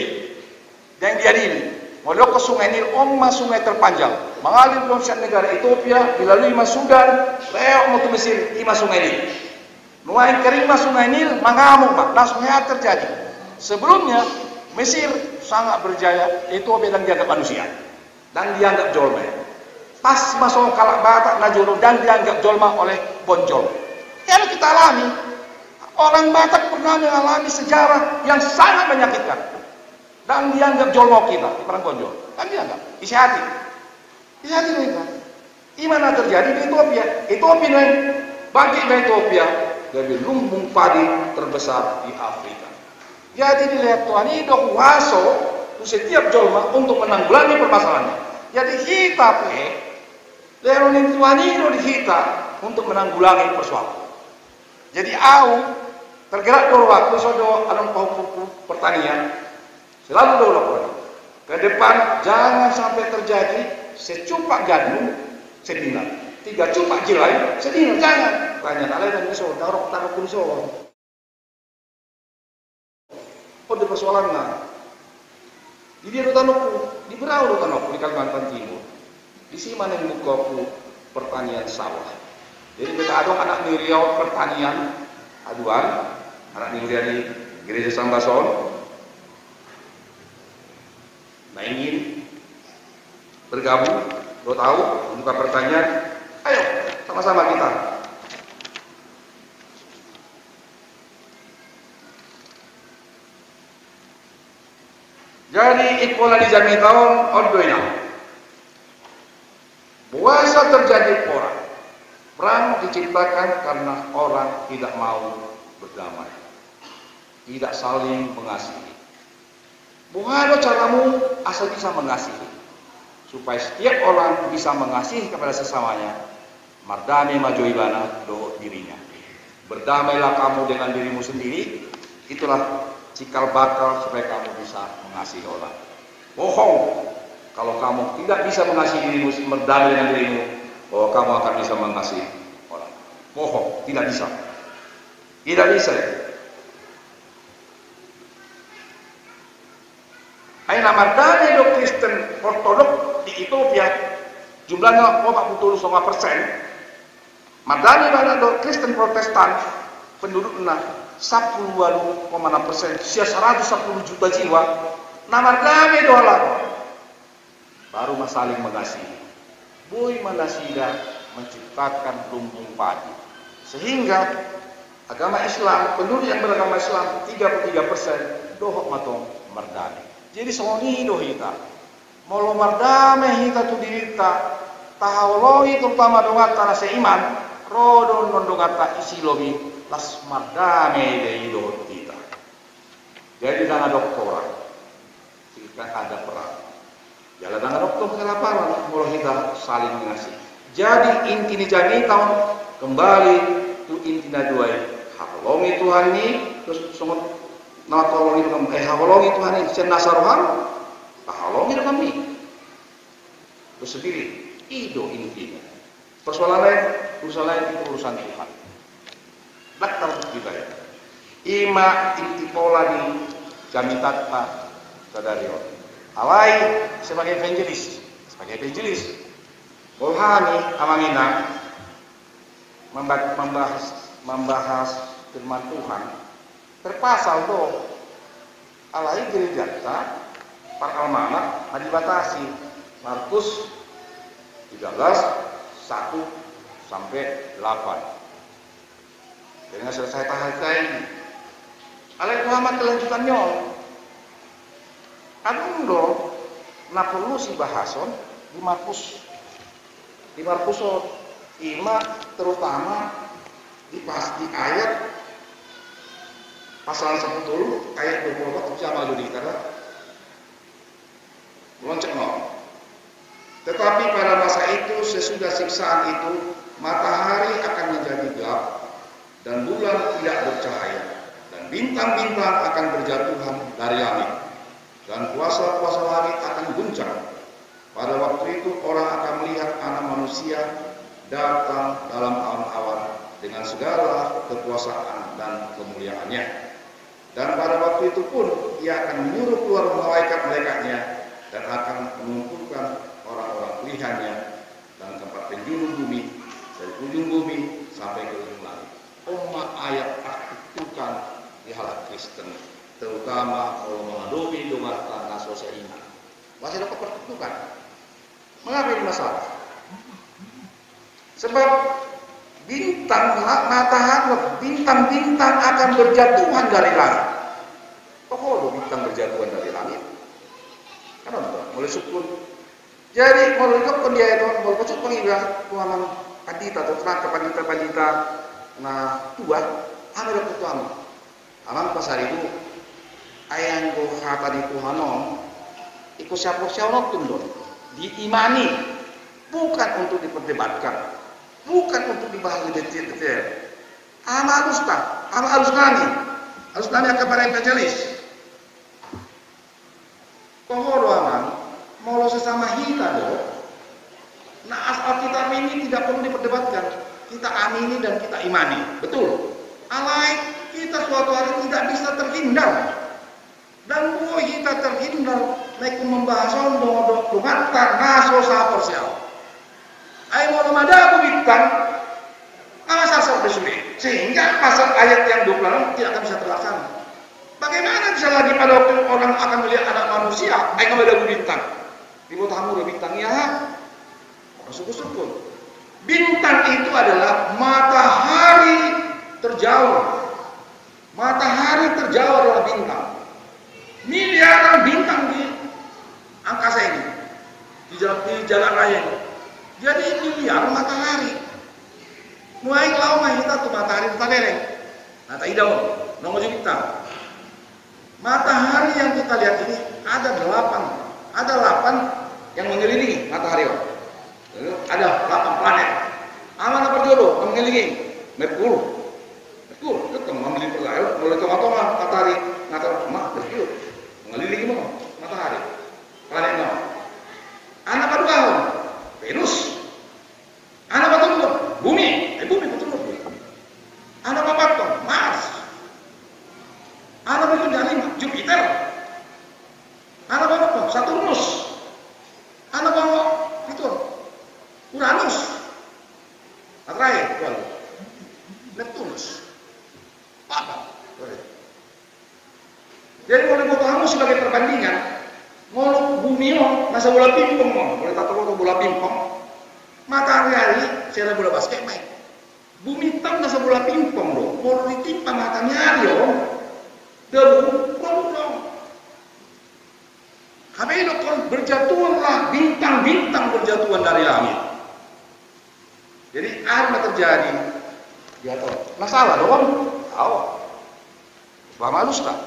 Dan dia ini, walau ke sungai Nil, sungai terpanjang, mengalir dari negara Ethiopia, dilalui mas Sudan, lewat ke Mesir, ima sungai Nil. Nuain kering mas sungai Nil, mangamuk Nah, sungai terjadi. Sebelumnya, Mesir sangat berjaya, Ethiopia dan dianggap manusia. Dan dianggap jolma. Pas masuk kalak Batak Najolo dan dianggap jolma oleh Bonjol. Yang kita alami, orang Batak pernah mengalami sejarah yang sangat menyakitkan dan dianggap jolma kita, orang Bonjol. Kan dianggap, isi hati mereka. Gimana terjadi di Ethiopia? Ethiopia nih, bagi Ethiopia dari lumbung padi terbesar di Afrika. Jadi dilihat Tuhan itu kuasa setiap jolma untuk menanggulangi permasalahannya. Jadi kita leronin Tuhan itu di kita untuk menanggulangi persoalan. Jadi tergerak dulu waktu sodo alam pau pertanian selalu dulu ke depan jangan sampai terjadi secumpak gandum sedinar, 3 cumpak jelai sedinar, jangan. Tanya kalian dan miso taruh kun so di persoalan na. Di dia tanoku, di Berau tanoku di Kalimantan Timur. Di sini mana yang buka pertanian sawah. Jadi kita ada anak di Riau pertanian aduan, anak di Riau di Gereja Sambason. Nah ingin bergabung, lo tahu, buka pertanian, ayo sama-sama kita. Jadi ipola di jami tahun ordoina. Puasa terjadi perang diciptakan karena orang tidak mau berdamai, tidak saling mengasihi. Bukan caramu asal bisa mengasihi, supaya setiap orang bisa mengasihi kepada sesamanya. Mardame maju ibana do dirinya. Berdamailah kamu dengan dirimu sendiri. Itulah cikal bakal supaya kamu bisa mengasihi orang. Bohong kalau kamu tidak bisa mengasihi dirimu, berdamai dengan dirimu, bahwa kamu akan bisa mengasihi orang. Bohong, tidak bisa. Tidak bisa. Aina mardane do Kristen Ortodok di Ethiopia jumlahnya 49%. Mardane mana do Kristen Protestan penduduknya 10,6%, sia 110 juta jiwa. Nah mardane do Allah baru saling mengasihi. Boy manasida menciptakan lumbung padi. Sehingga agama Islam, penduduk yang beragama Islam 33% dohok matong mardane. Jadi soni do hita. Molo mardame hita tu dirita. Tahawlohi terutama dongata na seiman, rodon nondongata isilomi las mardame de do hita. Jadi dengan doktora kita ada perang. Jalan dengan doktor kelaparan, molo hita saling mengasihi. Jadi inti ni jadi tahun kembali tu inti na dua. Hawlohi Tuhan ni terus semut nah tolong itu kami, hawalongi Tuhan ini senasarohan, hawalongi itu kami. Bersendiri, itu intinya. Persoalan lain itu urusan Tuhan. Daktar kita ya. Ima inti pola di kami tata sadarion. Alai sebagai evangelis, Bolhani amangina membahas firman Tuhan. Terpasal do alai gereja par almanak dibatasi Markus 13 1 sampai 8. Dengan selesai tahap ini alai Muhammad kelanjutannya adundo na perlu si bahason di Markus ima terutama di ayat pasal 10 ayat 24 sama jadi karena lonceng nol. Tetapi pada masa itu sesudah siksaan itu matahari akan menjadi gelap dan bulan tidak bercahaya dan bintang-bintang akan berjatuhan dari langit dan kuasa-kuasa langit akan guncang. Pada waktu itu orang akan melihat Anak Manusia datang dalam awan-awan dengan segala kekuasaan dan kemuliaannya. Dan pada waktu itu pun ia akan menyuruh keluar malaikat-malaikatnya dan akan mengumpulkan orang-orang pilihannya dan tempat penjuru bumi dari ujung bumi sampai ke ujung langit. Ayat aktifkan di hal Kristen, terutama kalau menghadapi dongata nasosial iman. Masih dapat pertukukan. Mengapa ini masalah? Sebab matahari bintang-bintang akan berjatuhan dari langit. Kalau bintang berjatuhan dari langit, kenapa? Mulai sukun. Jadi mulai kau dia itu mulai kau pengibar Tuhan pandita atau pandita nah tua ada pertama. Alam pasar itu ayang go kata di Tuhanom, ikut siapa tunduk diimani, bukan untuk diperdebatkan. Bukan untuk dibahas di detail. Ama harus nani kepada evangelis. Kohoro aman, mau sesama hina do. Nah Alkitab ini tidak perlu diperdebatkan. Kita amini dan kita imani, betul. Alai kita suatu hari tidak bisa terhindar Dan buah kita terhindar naik membahas dong lungatar naso sapor siau. Ai mau lemada aku bintang asal bersulit sehingga pasal ayat yang 26 tidak akan bisa terlaksana. Bagaimana bisa lagi pada waktu orang akan melihat anak manusia, ai ngamada bintang. Di botamu ada bintang ya. Syukur-syukur. Bintang itu adalah matahari terjauh. Matahari terjauh adalah bintang. Miliaran bintang di angkasa ini, di jalan raya ini. Jadi miliar matahari. Mulai lau mah kita tuh matahari talereng. Nah, tak idau, nomor bintang. Matahari yang kita lihat ini ada 8 yang mengelilingi matahari. Ada 8 planet. Aman apa jodoh yang mengelilingi? Merkur, itu membeli perlahan, mulai tengah-tengah matahari, ngatar emak Merkur, mengelilingi mana? Matahari, planet mana? Anak kedua, Venus. Anak kedua, Bumi, Bumi betul bumi. Anak keempat, Mars. Anak kelima, Jupiter. Anak keempat, Saturnus. Anak keempat, itu Uranus. Terakhir, Neptunus. Apa? Jadi boleh buat kamu sebagai perbandingan, mau bumi masa bola pingpong boleh tahu bola pingpong. Matahari saya bola basket main. Bumi tam masa bola pingpong loh, mau ditimpa matanya yo. Debu dong. Kami dokter berjatuhanlah bintang-bintang berjatuhan dari langit. Jadi apa terjadi? Jatuh. Nah salah dong. Tahu. Bahwa malus tak?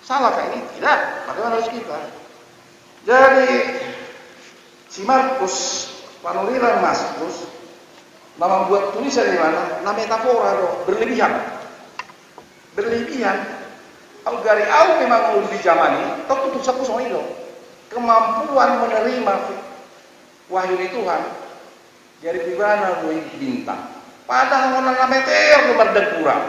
Salah kayak ini? Tidak. Bagaimana harus kita? Jadi si Markus Panurilan Markus nama buat tulisan di mana? Nama metafora dong. Berlebihan. Dari awal memang mau dijamani. Tok tutup sapu semua itu. Kemampuan menerima wahyu Tuhan. Dari pribana bintang. Padahal orang meteor nomor kurang.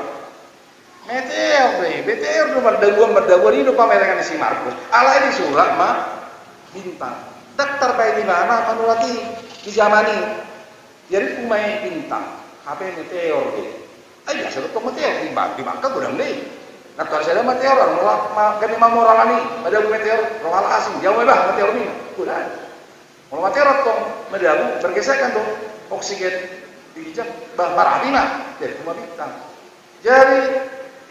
Meteor nomor dua ini pameran si Markus. Allah ini surat mah bintang. Tak terbaik di mana panulati di zaman ini. Jadi pemain bintang. HP meteor deh. Ayo biasa tuh meteor di Bangka gudang deh. Nah kalau saya ada meteor, kami mau orang ini ada meteor orang asing jauh bah meteor ini. Gudang. Kalau meteor tuh medabu bergesekan tuh oksigen dijam parah mah jadi cuma bintang. Jadi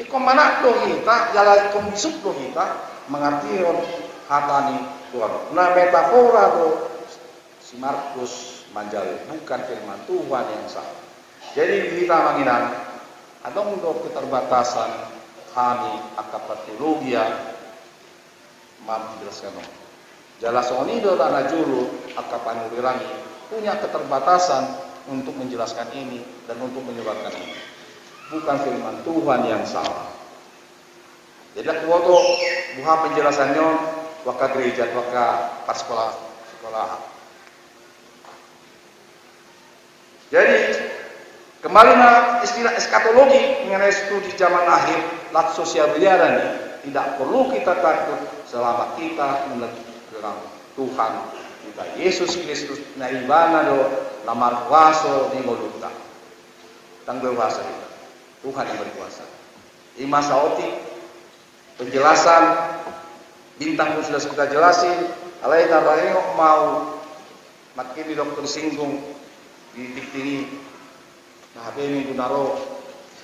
ikom mana doh kita jalan ikom bisuk doh kita mengerti hatani Tuhan. Nah metafora doh si Markus Manjali bukan firman Tuhan yang sah. Jadi kita menginang atau untuk keterbatasan kami akap teologi mampu jelaskan. Jelas oni do tanah juru akapan ulirangi punya keterbatasan untuk menjelaskan ini dan untuk menyebabkan ini. Bukan firman Tuhan yang salah. Jadi waktu buha penjelasannya waka gereja waka pas sekolah. Jadi kembali na istilah eskatologi mengenai studi zaman akhir lat sosial miliaran tidak perlu kita takut selama kita menegakkan Tuhan kita Yesus Kristus na ibana do lamar kuasa di moluta tanggal kuasa kita Tuhan yang berkuasa di masa otik penjelasan bintang pun sudah kita jelasin alai tarayong mau makin di dokter singgung di ini nah HP ini gunaro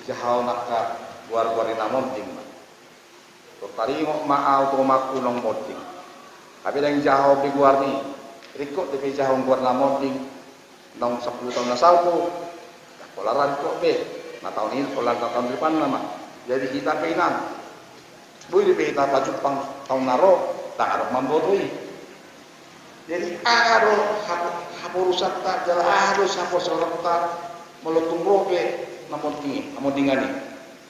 sejauh nakka luar namon ting dokter ini mau to maku nong moting tapi yang jauh di luar ni rikok di jauh luar namon ting nong 10 tahun nasalku polaran kok be nah tahun ini polar tahun depan nama jadi kita peinan boy di kita Jepang tahun naro tak ada mambotoi jadi aro hapurusan tak jalan harus hapus tak melutung robe namun tingani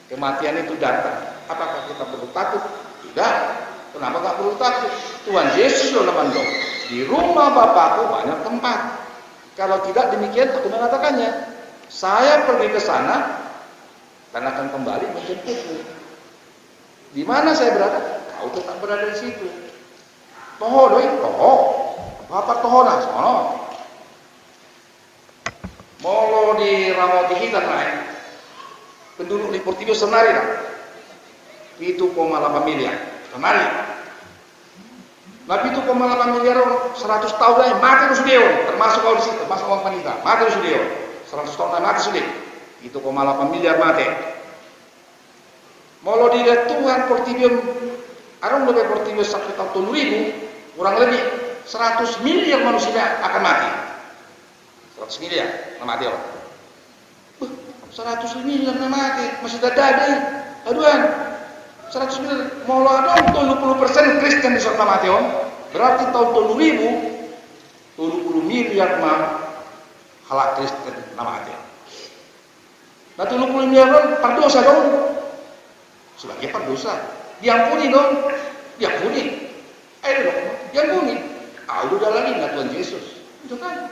kematian itu datang apakah kita perlu takut? Tidak. Kenapa tak perlu takut? Tuhan Yesus loh namanya di rumah Bapakku banyak tempat. Kalau tidak demikian aku mengatakannya saya pergi ke sana dan akan kembali menjemputmu. Di mana saya berada? kau tetap berada di situ. Toho doi, toho. Bapak toho nah, sono. Molo di Ramoti Hitan naik. Penduduk di Portillo senari lah. 7,8 miliar. Senari. Nah 7,8 miliar 100 tahun lagi mati lu sudah, termasuk kau di situ, termasuk orang wanita. Mati lu sudah. 100 tahun lagi mati sudah. 7,8 miliar mati. Molo di Tuhan Portillo, arung lebih Portillo sampai tahun 2000, kurang lebih 100 miliar manusia akan mati. 100 miliar mati orang. 100 miliar mati, masih ada. Aduan, 100 miliar. Molo ada 70% Kristen di sana mati om. Berarti tahun 2000, 70 miliar halak Kristen mati. Nah 70 miliar perdosa dong. Sebagai perdosa, diampuni dong, diampuni. Dong, diampuni. Udah lagi nggak Tuhan Yesus, itu kan?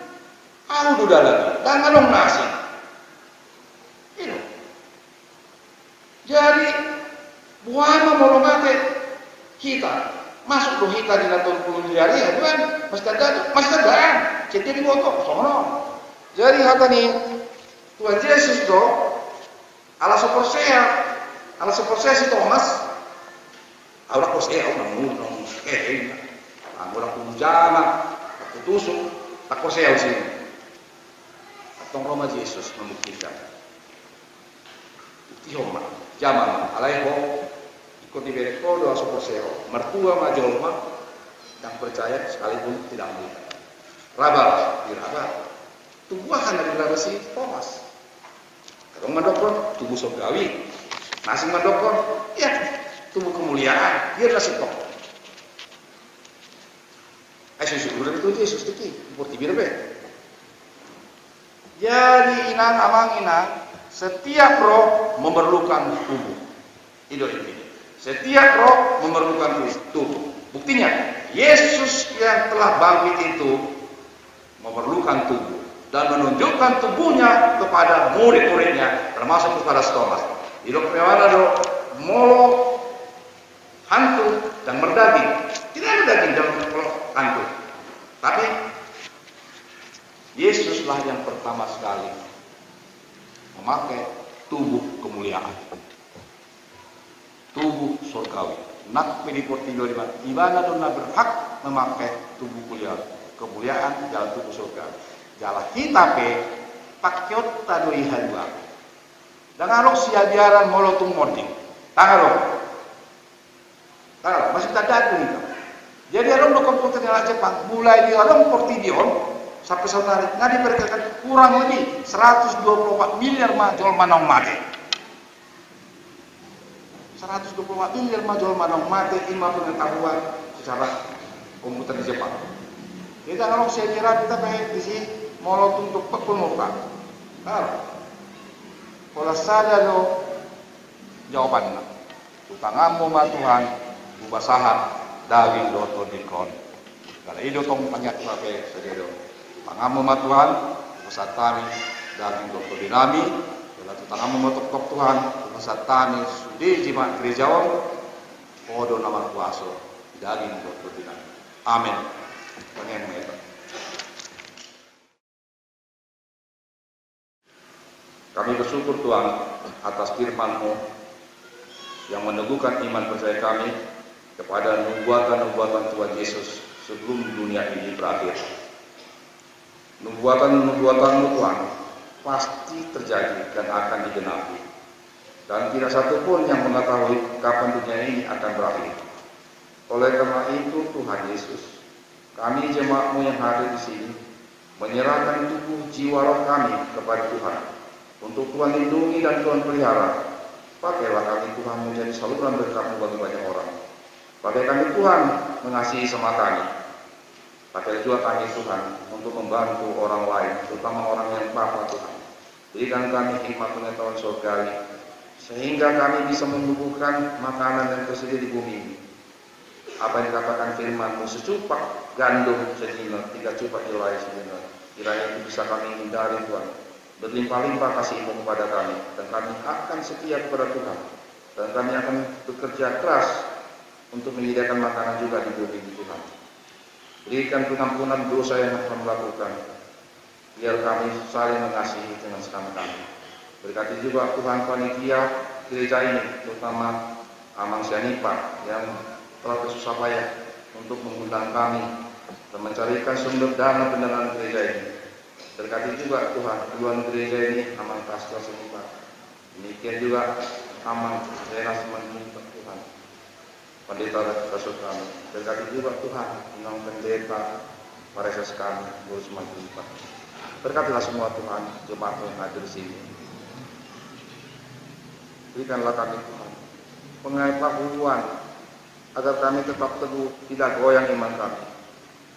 Udah lagi, jangan dong nasi. Itu. Jadi, buama mau mati kita masuk loh kita di tahun 10 miliar ya, Tuhan masih ada, jadi di botol, sono. Jadi kata nih Tuhan Yesus do, ala sepersehat. Ala seperti si Thomas, orang koseh, orang ngurung, orang kumjama, aku tusuk, tak koseh sini. Atau Roma Yesus membuktikan. Bukti homa, zaman, alaiho, ikut diberi kode seperti mertua majolma, yang percaya sekalipun tidak melihat. Rabal, dirabal. Tubuhan dari rabal si Thomas. Kalau mandokon, tubuh surgawi. Nasi mandokon, ya tubuh kemuliaan, dia kasih tok. Yesus udah itu Yesus tiki, seperti birbe. Jadi amang inang, setiap roh memerlukan tubuh. Itu intinya. Setiap roh memerlukan tubuh. Buktinya, Yesus yang telah bangkit itu memerlukan tubuh dan menunjukkan tubuhnya kepada murid-muridnya, termasuk kepada Thomas. Hidup kemewahan do molo hantu dan berdaging. Tidak ada daging dalam hantu. Tapi Yesuslah yang pertama sekali memakai tubuh kemuliaan. Tubuh surgawi. Nak pilih Portillo di mana dona berhak memakai tubuh kemuliaan dalam tubuh surgawi. Jalan hitape pakyot tadoi hadua. Dangarok siya biaran molotung moding. Tangarok. Masih tak ada nih. Jadi orang do komputer yang Jepang mulai di orang Portillo sampai saudara nggak diperkirakan kurang lebih 124 miliar majol manong mati. 124 miliar majol manong mati, 5 pengetahuan secara komputer di Jepang. Jadi dangarok siya biaran kita pengen di sini molotung untuk pemuka. Kalau saja lo jawabannya, utangamu ma Tuhan, ubasahan daging doto dikon. Kalau itu tong banyak pakai saja dong. Utangamu ma Tuhan, ubasatani daging doto dinami. Kalau utangamu ma Tuhan, ubasatani sudi jima gerejawan, podo nama kuaso daging doto dinami. Amin. Pengen mereka. Kami bersyukur Tuhan atas firman-Mu yang meneguhkan iman percaya kami kepada nubuatan-nubuatan Tuhan Yesus sebelum dunia ini berakhir. Nubuatan-nubuatan-Mu Tuhan pasti terjadi dan akan digenapi. Dan tidak satu pun yang mengetahui kapan dunia ini akan berakhir. Oleh karena itu Tuhan Yesus, kami jemaat-Mu yang hadir di sini menyerahkan tubuh jiwa roh kami kepada Tuhan. Untuk Tuhan lindungi dan Tuhan pelihara. Pakailah kami Tuhan menjadi saluran berkat-Mu bagi banyak orang. Pakai kami Tuhan mengasihi sama kami. Pakai juga kami Tuhan untuk membantu orang lain, terutama orang yang Bapa Tuhan. Berikan kami hikmat pengetahuan surgawi, sehingga kami bisa menumbuhkan makanan yang tersedia di bumi ini. Apa yang dikatakan firman-Mu, secupak gandum sedina, 3 cupak jelai sedina. Kiranya itu bisa kami hindari Tuhan. Berlimpah-limpah kasih-Mu kepada kami, dan kami akan setia kepada Tuhan, dan kami akan bekerja keras untuk menyediakan makanan juga di bumi ini Tuhan. Berikan pengampunan dosa yang kami lakukan, biar kami saling mengasihi dengan sesama kami. Berkati juga Tuhan panitia gereja ini, terutama Amang Sianipa yang telah bersusah payah untuk mengundang kami dan mencarikan sumber dana pendanaan gereja ini. Berkati juga Tuhan duluan gereja ini, Amang Pastor Sianipa. Demikian juga Amang Renas Menimpa Tuhan, pendeta Rasul kami. Berkati juga Tuhan Inang Pendeta, para reses kami, Guru Semakin Lipat. Berkatilah semua Tuhan jemaat yang hadir di sini. Berikanlah kami Tuhan pengetahuan agar kami tetap teguh, tidak goyang iman kami.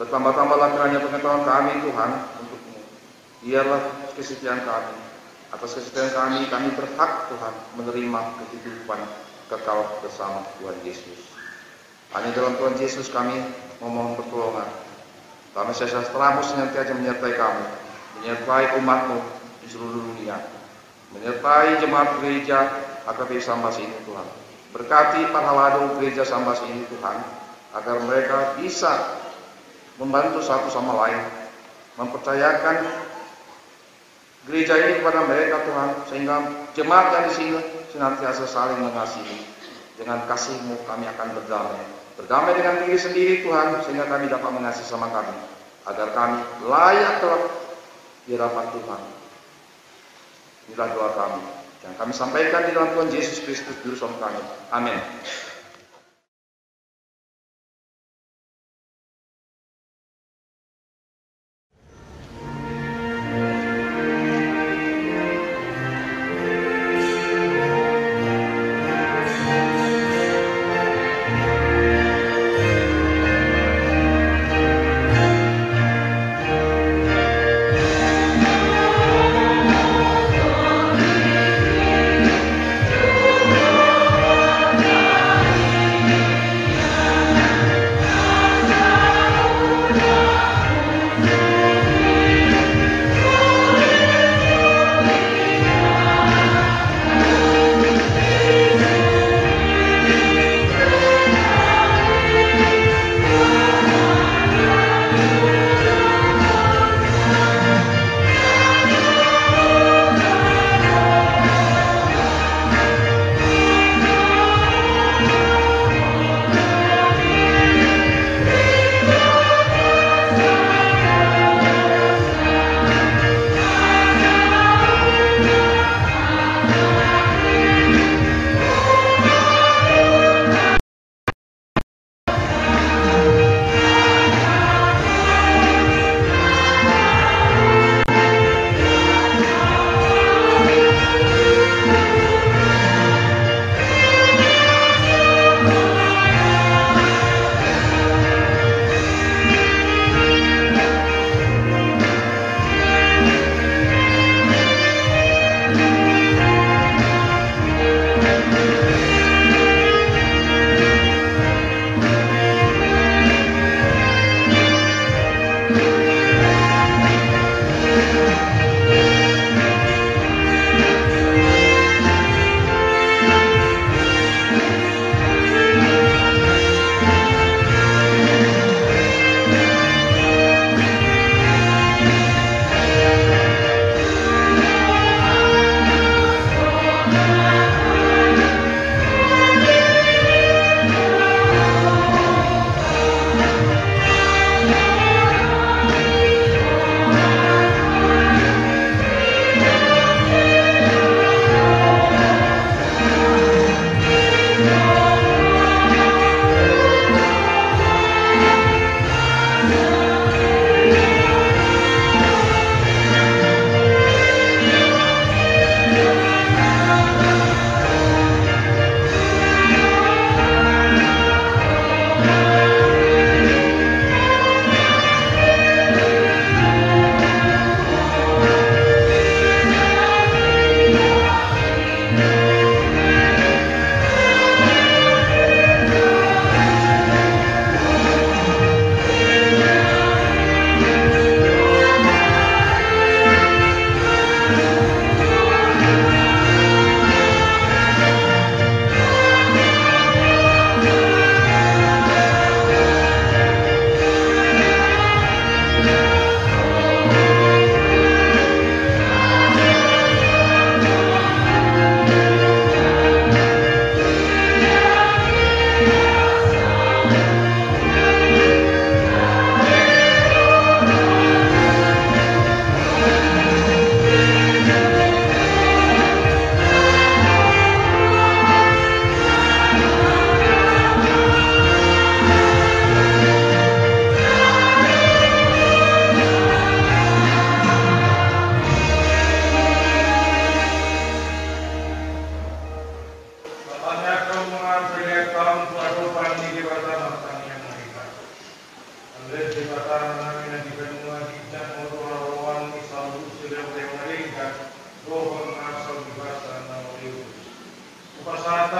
Bertambah-tambahlah kiranya pengetahuan kami Tuhan untuk-Mu. Biarlah kesetiaan kami, atas kesetiaan kami berhak Tuhan menerima kehidupan kekal bersama Tuhan Yesus. Hanya dalam Tuhan Yesus kami memohon pertolongan. Kami sejahtera-Mu senantiasa menyertai kami, menyertai umat-Mu di seluruh dunia, menyertai jemaat gereja AKP Sambas ini Tuhan. Berkati para ladang gereja Sambas ini Tuhan, agar mereka bisa membantu satu sama lain, mempercayakan gereja ini kepada mereka Tuhan, sehingga jemaat yang di sini senantiasa saling mengasihi. Dengan kasih-Mu kami akan berdamai dengan diri sendiri Tuhan, sehingga kami dapat mengasihi sama kami, agar kami layak kelak di hadapan Tuhan. Inilah doa kami yang kami sampaikan di dalam Tuhan Yesus Kristus Juru Selamat kami. Amin. Amin.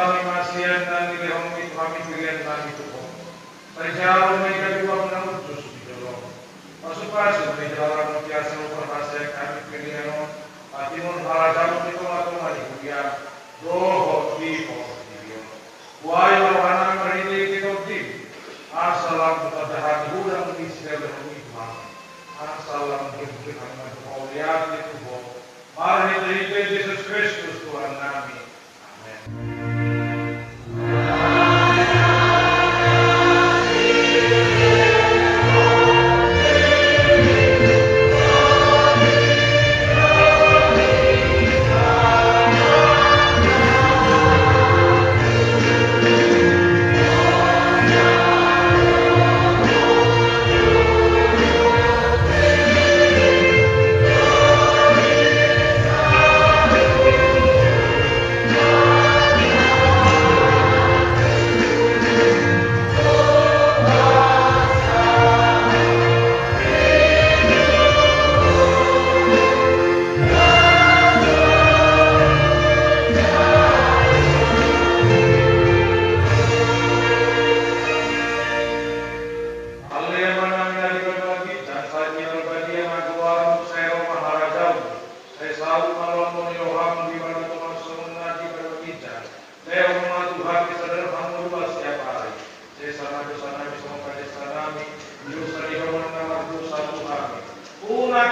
kami masihan dan nilai kami pilihan kami tuh. Terjauh mereka juga menanggung Yesus di dalam. Masuk-masuk di dalam biasa berhasil kami pilihan. Patimun halajamu di tengah-tengah di kuliah. Doho di posisi. Wahai rohana merili kita di. Assalam kepada hudang di segala hikmah. Assalam kepada kemuliaan itu. Mari terima Yesus Kristus Tuhan kami.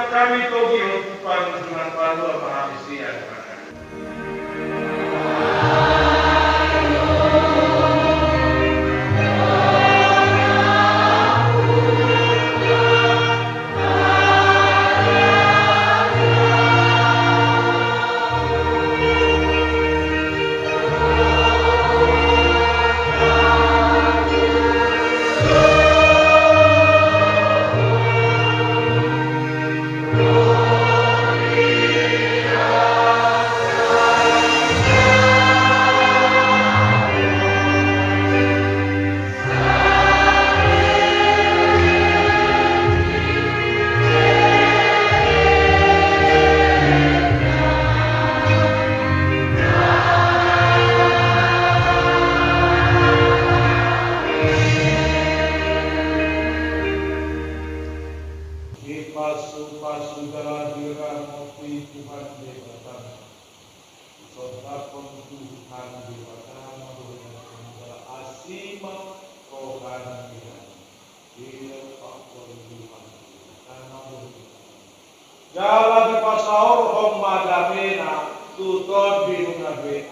Kami togi hukuman dengan palu mahamisian. Jala di pasaur hom madamena tutor binung nabe